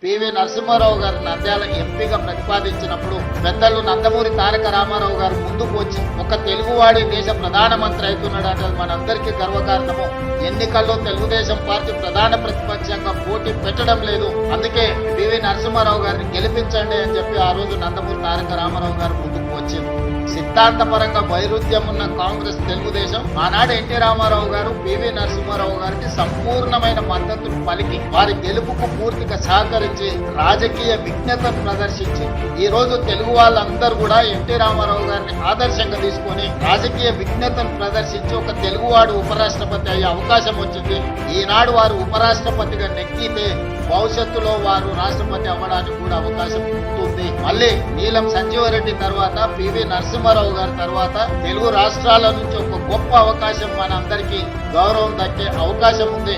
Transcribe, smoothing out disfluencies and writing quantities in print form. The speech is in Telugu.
పివి నరసింహారావు గారు నంద్యాల ఎంపీగా ప్రతిపాదించినప్పుడు పెద్దలు నందమూరి తారక రామారావు గారు ముందుకు వచ్చి ఒక తెలుగువాడి దేశ ప్రధానమంత్రి అవుతున్నాడు అంటే మనందరికీ గర్వకారణము. ఎన్నికల్లో తెలుగుదేశం పార్టీ ప్రధాన ప్రతిపక్షంగా పోటీ పెట్టడం లేదు, అందుకే పివి నరసింహారావు గారిని గెలిపించండి అని చెప్పి ఆ రోజు నందమూరి తారక రామారావు గారు ముందుకు వచ్చింది. సిద్ధాంతపరంగా వైరుధ్యం ఉన్న కాంగ్రెస్ తెలుగుదేశం ఆనాడు ఎన్టీ రామారావు గారు పివి నరసింహారావు గారికి సంపూర్ణమైన మద్దతును పలికి వారి గెలుపుకు పూర్తిగా సహకరించి రాజకీయ విజ్ఞతను ప్రదర్శించి ఈ రోజు తెలుగు వాళ్ళందరూ కూడా ఎన్టీ రామారావు గారిని ఆదర్శంగా తీసుకొని రాజకీయ విజ్ఞతను ప్రదర్శించి ఒక తెలుగువాడు ఉపరాష్ట్రపతి అయ్యే అవకాశం వచ్చింది. ఈనాడు వారు ఉపరాష్ట్రపతిగా నెక్కితే భవిష్యత్తులో వారు రాష్ట్రపతి అవ్వడానికి కూడా అవకాశం ఉంటుంది. మళ్ళీ నీలం సంజీవరెడ్డి తర్వాత పివి నరసింహారావు గారి తర్వాత తెలుగు రాష్ట్రాల నుంచి ఒక గొప్ప అవకాశం మన అందరికీ గౌరవం దక్కే అవకాశం ఉంది.